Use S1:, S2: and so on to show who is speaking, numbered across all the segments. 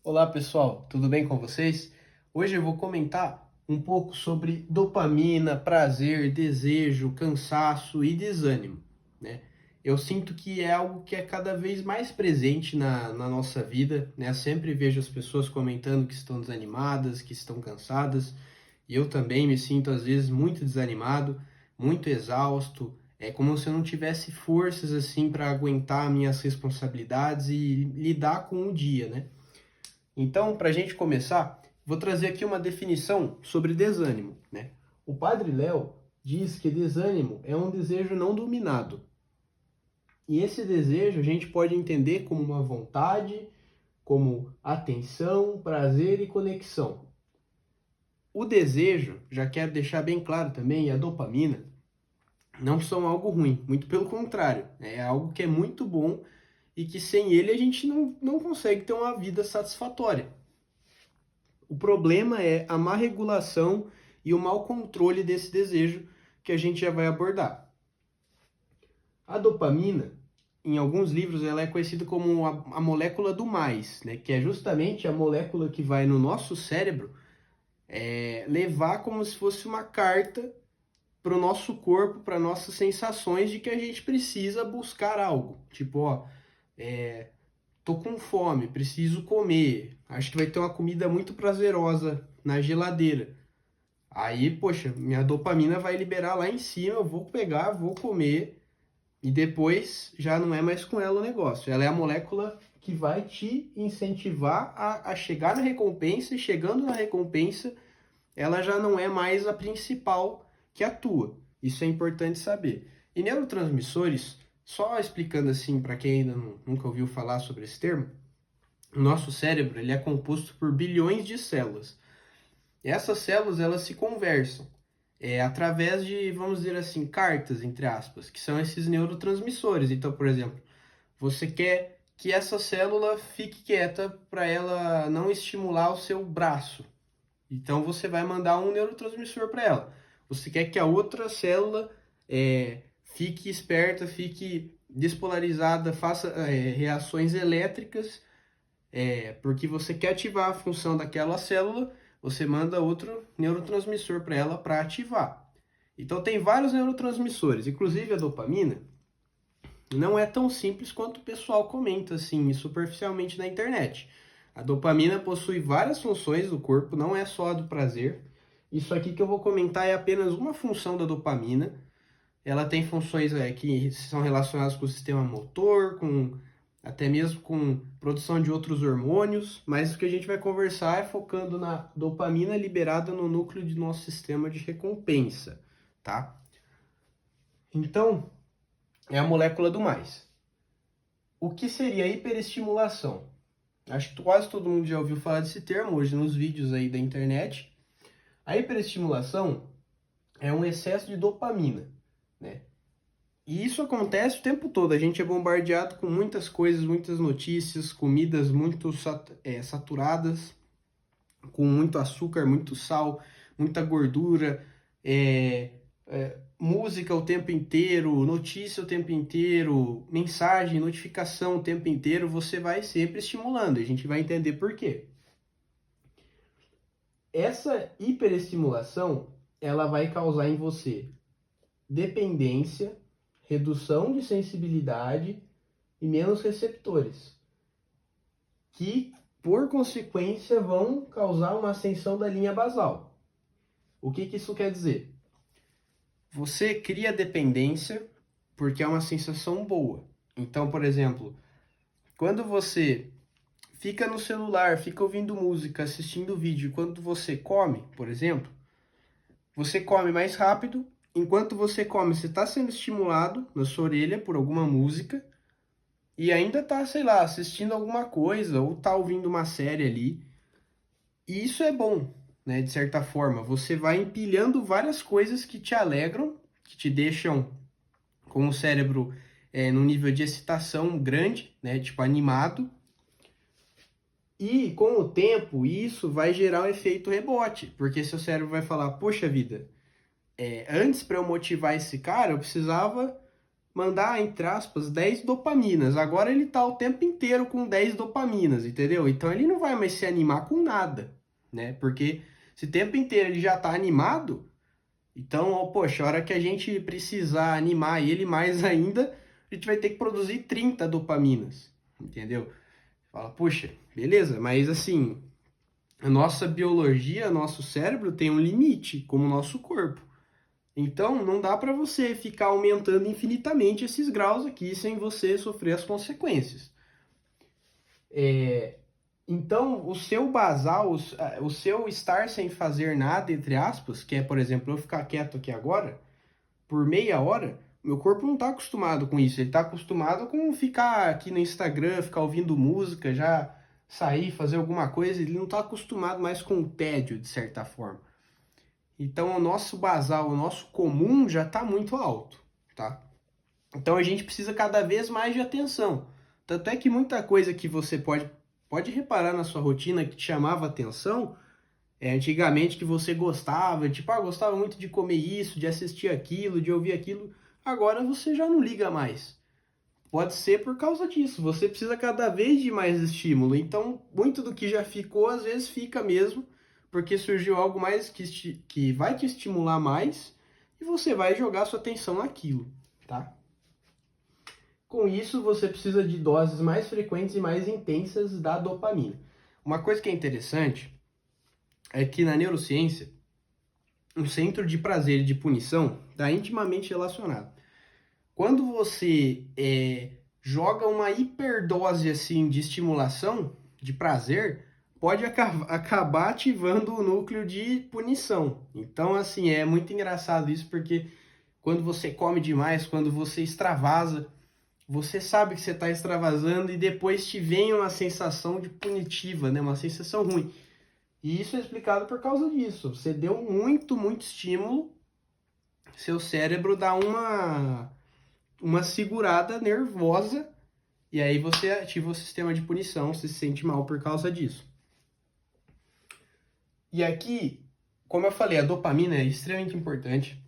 S1: Olá pessoal, tudo bem com vocês? Hoje eu vou comentar um pouco sobre dopamina, prazer, desejo, cansaço e desânimo, né? Eu sinto que é algo que é cada vez mais presente na nossa vida, né? Eu sempre vejo as pessoas comentando que estão desanimadas, que estão cansadas, e eu também me sinto às vezes muito desanimado, muito exausto, é como se eu não tivesse forças assim para aguentar minhas responsabilidades e lidar com o dia, né? Então, para a gente começar, vou trazer aqui uma definição sobre desânimo, né? O Padre Léo diz que desânimo é um desejo não dominado. E esse desejo a gente pode entender como uma vontade, como atenção, prazer e conexão. O desejo, já quero deixar bem claro também, e a dopamina, não são algo ruim, muito pelo contrário, né? É algo que é muito bom e que sem ele a gente não consegue ter uma vida satisfatória. O problema é a má regulação e o mau controle desse desejo que a gente já vai abordar. A dopamina, em alguns livros, ela é conhecida como a molécula do mais, né? Que é justamente a molécula que vai no nosso cérebro levar como se fosse uma carta para o nosso corpo, para nossas sensações de que a gente precisa buscar algo. Tipo, ó, tô com fome, preciso comer. Acho que vai ter uma comida muito prazerosa na geladeira. Aí, poxa, minha dopamina vai liberar lá em cima, eu vou pegar, vou comer e depois já não é mais com ela o negócio. Ela é a molécula que vai te incentivar a chegar na recompensa e chegando na recompensa, ela já não é mais a principal que atua. Isso é importante saber. E neurotransmissores, só explicando assim para quem ainda nunca ouviu falar sobre esse termo, o nosso cérebro ele é composto por bilhões de células. Essas células elas se conversam através de, vamos dizer assim, cartas, entre aspas, que são esses neurotransmissores. Então, por exemplo, você quer que essa célula fique quieta para ela não estimular o seu braço. Então, você vai mandar um neurotransmissor para ela. Você quer que a outra célula fique esperta, fique despolarizada, faça reações elétricas porque você quer ativar a função daquela célula, você manda outro neurotransmissor para ela para ativar. Então tem vários neurotransmissores, inclusive a dopamina não é tão simples quanto o pessoal comenta assim, superficialmente na internet. A dopamina possui várias funções do corpo, não é só a do prazer. Isso aqui que eu vou comentar é apenas uma função da dopamina. Ela tem funções que são relacionadas com o sistema motor, com até mesmo com produção de outros hormônios, mas o que a gente vai conversar é focando na dopamina liberada no núcleo de nosso sistema de recompensa, tá? Então, é a molécula do mais. O que seria hiperestimulação? Acho que quase todo mundo já ouviu falar desse termo hoje nos vídeos aí da internet. A hiperestimulação é um excesso de dopamina, né? E isso acontece o tempo todo. A gente é bombardeado com muitas coisas, muitas notícias, comidas muito saturadas, com muito açúcar, muito sal, muita gordura, música o tempo inteiro, notícia o tempo inteiro, mensagem, notificação o tempo inteiro. Você vai sempre estimulando. A gente vai entender por quê. Essa hiperestimulação, ela vai causar em você dependência, redução de sensibilidade e menos receptores, que por consequência vão causar uma ascensão da linha basal. O que isso quer dizer? Você cria dependência porque é uma sensação boa. Então, por exemplo, quando você fica no celular, fica ouvindo música, assistindo vídeo, quando você come, por exemplo, você come mais rápido. Enquanto você come, você está sendo estimulado na sua orelha por alguma música e ainda tá, sei lá, assistindo alguma coisa ou tá ouvindo uma série ali. E isso é bom, né? De certa forma, você vai empilhando várias coisas que te alegram, que te deixam com o cérebro num nível de excitação grande, né? Tipo animado. E com o tempo, isso vai gerar um efeito rebote, porque seu cérebro vai falar: poxa vida, antes para eu motivar esse cara, eu precisava mandar, entre aspas, 10 dopaminas. Agora ele tá o tempo inteiro com 10 dopaminas, entendeu? Então ele não vai mais se animar com nada, né? Porque se o tempo inteiro ele já tá animado, então, ó, poxa, a hora que a gente precisar animar ele mais ainda, a gente vai ter que produzir 30 dopaminas, entendeu? Fala, puxa, beleza, mas assim, a nossa biologia, nosso cérebro tem um limite, como o nosso corpo. Então, não dá para você ficar aumentando infinitamente esses graus aqui sem você sofrer as consequências. Então, o seu basal, o seu estar sem fazer nada, entre aspas, que é, por exemplo, eu ficar quieto aqui agora, por meia hora, meu corpo não está acostumado com isso. Ele está acostumado com ficar aqui no Instagram, ficar ouvindo música, já sair, fazer alguma coisa. Ele não está acostumado mais com o tédio, de certa forma. Então, o nosso basal, o nosso comum já está muito alto, tá? Então, a gente precisa cada vez mais de atenção. Tanto é que muita coisa que você pode reparar na sua rotina que te chamava atenção, antigamente que você gostava, tipo, gostava muito de comer isso, de assistir aquilo, de ouvir aquilo, agora você já não liga mais. Pode ser por causa disso, você precisa cada vez de mais estímulo. Então, muito do que já ficou, às vezes fica mesmo, porque surgiu algo mais que vai te estimular mais e você vai jogar sua atenção naquilo, tá? Com isso, você precisa de doses mais frequentes e mais intensas da dopamina. Uma coisa que é interessante é que na neurociência, o centro de prazer e de punição está intimamente relacionado. Quando você joga uma hiperdose assim de estimulação, de prazer, pode acabar ativando o núcleo de punição. Então, assim, é muito engraçado isso, porque quando você come demais, quando você extravasa, você sabe que você está extravasando e depois te vem uma sensação de punitiva, né? Uma sensação ruim. E isso é explicado por causa disso. Você deu muito, muito estímulo, seu cérebro dá uma segurada nervosa e aí você ativa o sistema de punição, você se sente mal por causa disso. E aqui, como eu falei, a dopamina é extremamente importante,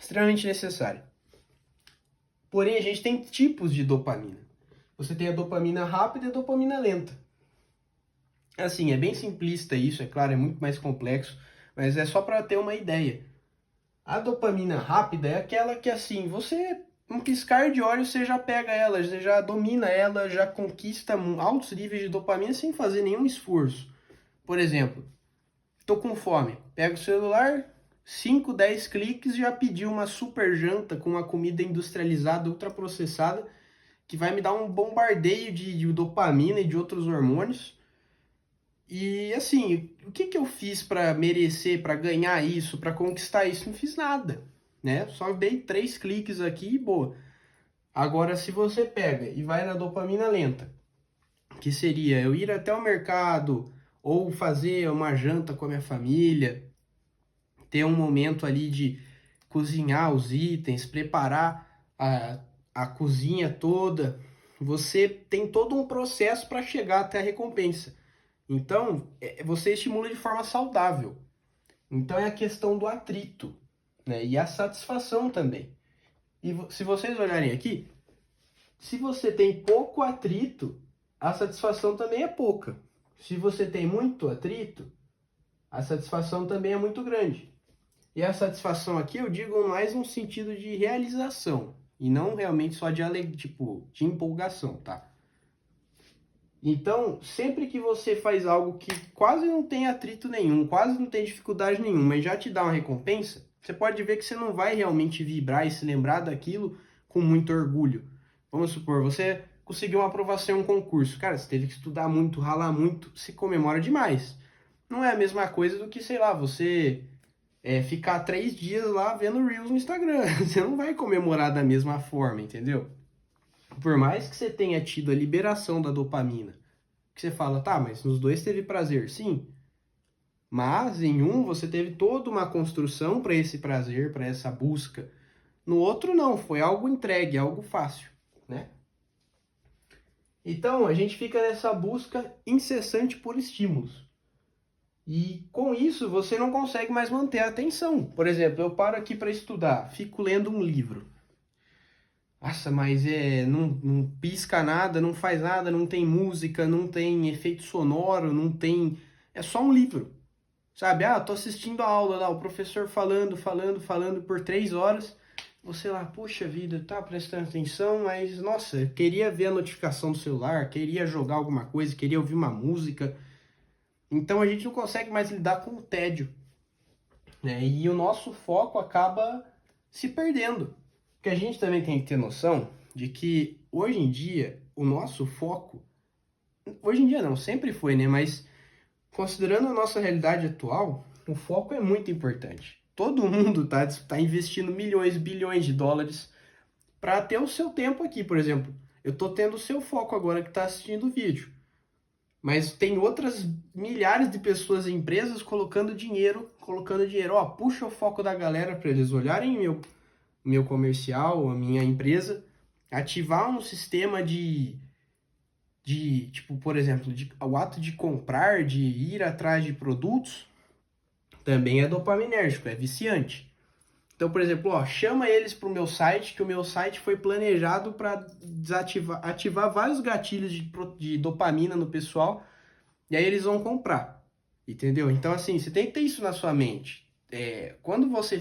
S1: extremamente necessária. Porém, a gente tem tipos de dopamina. Você tem a dopamina rápida e a dopamina lenta. Assim, é bem simplista isso, é claro, é muito mais complexo, mas é só para ter uma ideia. A dopamina rápida é aquela que, assim, você, um piscar de olhos, você já pega ela, você já domina ela, já conquista altos níveis de dopamina sem fazer nenhum esforço. Por exemplo, tô com fome, pega o celular, 5, 10 cliques, já pedi uma super janta com uma comida industrializada, ultraprocessada, que vai me dar um bombardeio de dopamina e de outros hormônios. E assim, o que eu fiz para merecer, para ganhar isso, para conquistar isso? Não fiz nada, né? Só dei 3 cliques aqui e boa. Agora, se você pega e vai na dopamina lenta, que seria eu ir até o mercado ou fazer uma janta com a minha família, ter um momento ali de cozinhar os itens, preparar a cozinha toda, você tem todo um processo para chegar até a recompensa. Então, você estimula de forma saudável. Então, é a questão do atrito, né? E a satisfação também. E se vocês olharem aqui, se você tem pouco atrito, a satisfação também é pouca. Se você tem muito atrito, a satisfação também é muito grande. E a satisfação aqui eu digo mais no sentido de realização, e não realmente só de alegria, tipo, de empolgação, tá? Então, sempre que você faz algo que quase não tem atrito nenhum, quase não tem dificuldade nenhuma, mas já te dá uma recompensa, você pode ver que você não vai realmente vibrar e se lembrar daquilo com muito orgulho. Vamos supor, você conseguiu uma aprovação em um concurso. Cara, você teve que estudar muito, ralar muito, se comemora demais. Não é a mesma coisa do que, sei lá, você ficar 3 dias lá vendo Reels no Instagram. Você não vai comemorar da mesma forma, entendeu? Por mais que você tenha tido a liberação da dopamina, que você fala, tá, mas nos dois teve prazer, sim. Mas em um você teve toda uma construção para esse prazer, para essa busca. No outro não, foi algo entregue, algo fácil, né? Então a gente fica nessa busca incessante por estímulos. E com isso você não consegue mais manter a atenção. Por exemplo, eu paro aqui para estudar, fico lendo um livro. Nossa, mas não pisca nada, não faz nada, não tem música, não tem efeito sonoro, não tem. É só um livro, sabe? Ah, tô assistindo a aula lá, o professor falando por 3 horas. Você lá, puxa vida, tá prestando atenção, mas nossa, eu queria ver a notificação do celular, queria jogar alguma coisa, queria ouvir uma música. Então a gente não consegue mais lidar com o tédio, né? E o nosso foco acaba se perdendo. Porque a gente também tem que ter noção de que hoje em dia o nosso foco, hoje em dia não, sempre foi, né? Mas considerando a nossa realidade atual, o foco é muito importante. Todo mundo tá investindo milhões, bilhões de dólares para ter o seu tempo aqui, por exemplo. Eu tô tendo o seu foco agora que está assistindo o vídeo. Mas tem outras milhares de pessoas e empresas colocando dinheiro. Ó, puxa o foco da galera para eles olharem meu comercial, a minha empresa, ativar um sistema tipo, por exemplo, o ato de comprar, de ir atrás de produtos, também é dopaminérgico, é viciante. Então, por exemplo, ó, chama eles para o meu site, que o meu site foi planejado para ativar vários gatilhos de dopamina no pessoal, e aí eles vão comprar, entendeu? Então, assim, você tem que ter isso na sua mente. Quando você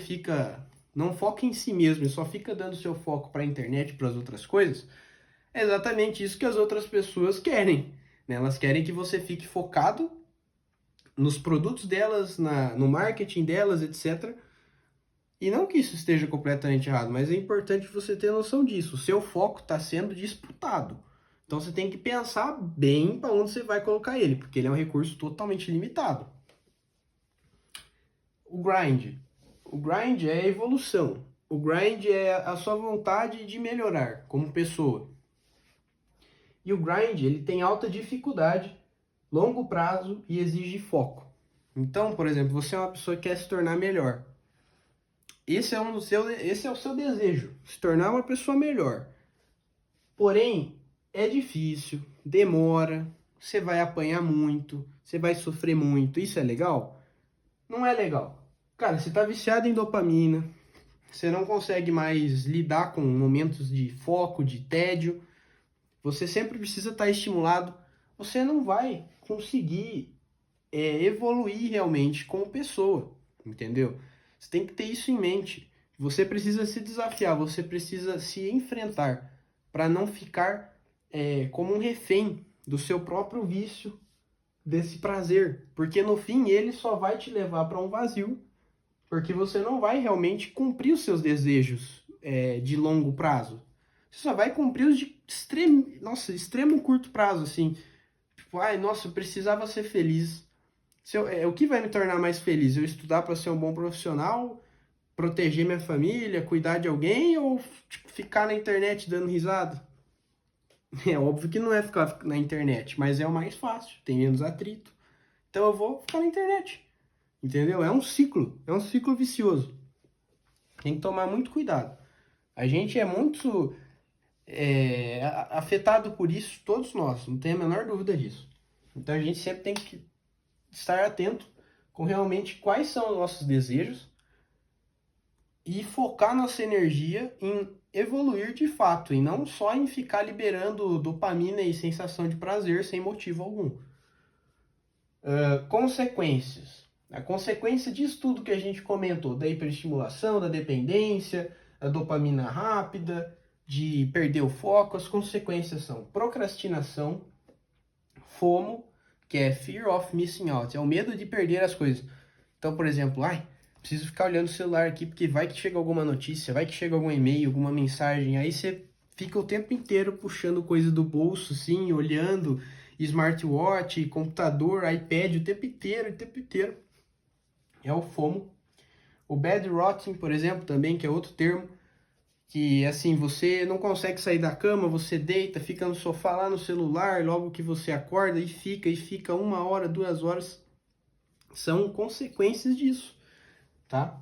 S1: não foca em si mesmo e só fica dando seu foco para a internet e para as outras coisas, é exatamente isso que as outras pessoas querem, né? Elas querem que você fique focado nos produtos delas, no marketing delas, etc. E não que isso esteja completamente errado, mas é importante você ter noção disso. O seu foco está sendo disputado. Então você tem que pensar bem para onde você vai colocar ele, porque ele é um recurso totalmente limitado. O grind. O grind é a evolução. O grind é a sua vontade de melhorar como pessoa. E o grind, ele tem alta dificuldade, longo prazo e exige foco. Então, por exemplo, você é uma pessoa que quer se tornar melhor. Esse é o seu desejo, se tornar uma pessoa melhor. Porém, é difícil, demora, você vai apanhar muito, você vai sofrer muito. Isso é legal? Não é legal. Cara, você está viciado em dopamina, você não consegue mais lidar com momentos de foco, de tédio, você sempre precisa estar estimulado, você não vai conseguir evoluir realmente como pessoa, entendeu? Você tem que ter isso em mente. Você precisa se desafiar, você precisa se enfrentar para não ficar como um refém do seu próprio vício, desse prazer, porque no fim ele só vai te levar para um vazio, porque você não vai realmente cumprir os seus desejos de longo prazo. Você só vai cumprir os de extremo curto prazo, assim. Tipo, ai, nossa, eu precisava ser feliz. O que vai me tornar mais feliz? Eu estudar para ser um bom profissional, proteger minha família, cuidar de alguém ou tipo, ficar na internet dando risada? É óbvio que não é ficar na internet, mas é o mais fácil, tem menos atrito. Então eu vou ficar na internet, entendeu? É um ciclo vicioso. Tem que tomar muito cuidado. A gente é muito afetado por isso, todos nós, não tem a menor dúvida disso. Então a gente sempre tem que estar atento com realmente quais são os nossos desejos e focar nossa energia em evoluir de fato, e não só em ficar liberando dopamina e sensação de prazer sem motivo algum. Consequências. A consequência disso tudo que a gente comentou, da hiperestimulação, da dependência, a dopamina rápida, de perder o foco, as consequências são procrastinação, FOMO, que é Fear of Missing Out, é o medo de perder as coisas. Então, por exemplo, preciso ficar olhando o celular aqui porque vai que chega alguma notícia, vai que chega algum e-mail, alguma mensagem, aí você fica o tempo inteiro puxando coisa do bolso, assim, olhando smartwatch, computador, iPad o tempo inteiro. É o FOMO. O bad rotting, por exemplo, também, que é outro termo, que assim, você não consegue sair da cama, você deita, fica no sofá lá no celular, logo que você acorda e fica 1 hora, 2 horas. São consequências disso, tá?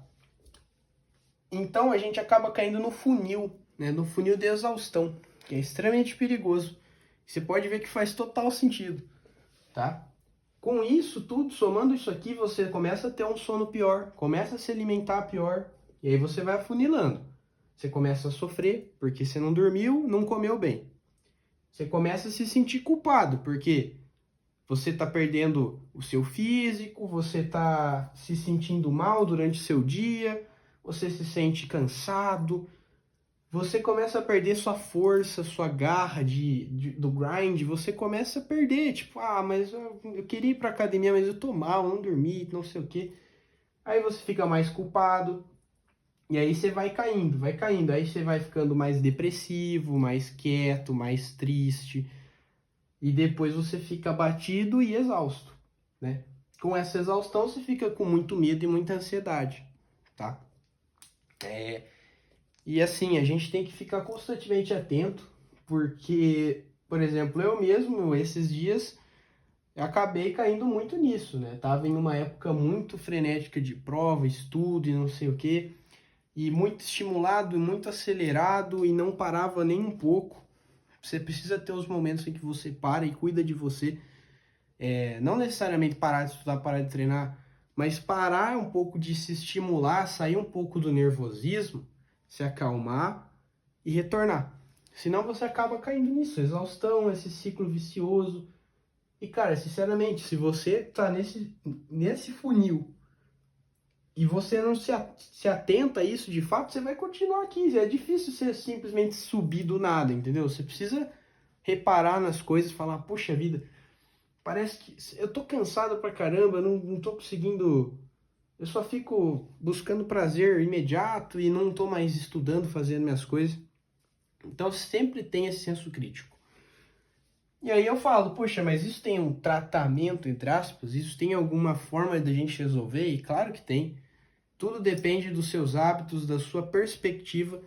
S1: Então a gente acaba caindo no funil, né? No funil de exaustão, que é extremamente perigoso. Você pode ver que faz total sentido, tá? Com isso tudo, somando isso aqui, você começa a ter um sono pior, começa a se alimentar pior, e aí você vai afunilando. Você começa a sofrer porque você não dormiu, não comeu bem. Você começa a se sentir culpado porque você está perdendo o seu físico, você está se sentindo mal durante o seu dia, você se sente cansado, você começa a perder sua força, sua garra do grind, você começa a perder, tipo, mas eu queria ir pra academia, mas eu tô mal, não dormi, não sei o quê. Aí você fica mais culpado, e aí você vai caindo, aí você vai ficando mais depressivo, mais quieto, mais triste, e depois você fica abatido e exausto, né? Com essa exaustão você fica com muito medo e muita ansiedade, tá? E assim, a gente tem que ficar constantemente atento, porque, por exemplo, eu mesmo, esses dias, acabei caindo muito nisso, né? Tava em uma época muito frenética de prova, estudo e não sei o quê, e muito estimulado, muito acelerado e não parava nem um pouco. Você precisa ter os momentos em que você para e cuida de você. Não necessariamente parar de estudar, parar de treinar, mas parar um pouco de se estimular, sair um pouco do nervosismo, se acalmar e retornar. Senão você acaba caindo nisso, exaustão, esse ciclo vicioso. E cara, sinceramente, se você tá nesse funil e você não se atenta a isso de fato, você vai continuar aqui. É difícil você simplesmente subir do nada, entendeu? Você precisa reparar nas coisas, falar, poxa vida, parece que eu tô cansado pra caramba, não tô conseguindo. Eu só fico buscando prazer imediato e não tô mais estudando, fazendo minhas coisas. Então sempre tem esse senso crítico. E aí eu falo, poxa, mas isso tem um tratamento, entre aspas? Isso tem alguma forma de a gente resolver? E claro que tem. Tudo depende dos seus hábitos, da sua perspectiva.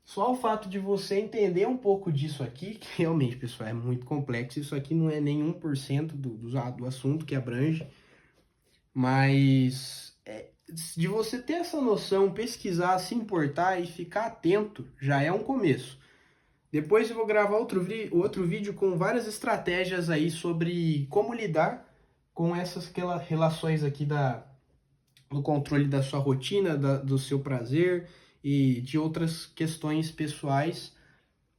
S1: Só o fato de você entender um pouco disso aqui, que realmente, pessoal, é muito complexo. Isso aqui não é nem 1% do assunto que abrange. Mas de você ter essa noção, pesquisar, se importar e ficar atento, já é um começo. Depois eu vou gravar outro vídeo com várias estratégias aí sobre como lidar com essas relações aqui do controle da sua rotina, do seu prazer e de outras questões pessoais.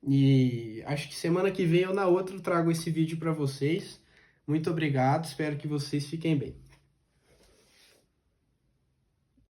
S1: E acho que semana que vem ou na outra eu trago esse vídeo para vocês. Muito obrigado, espero que vocês fiquem bem.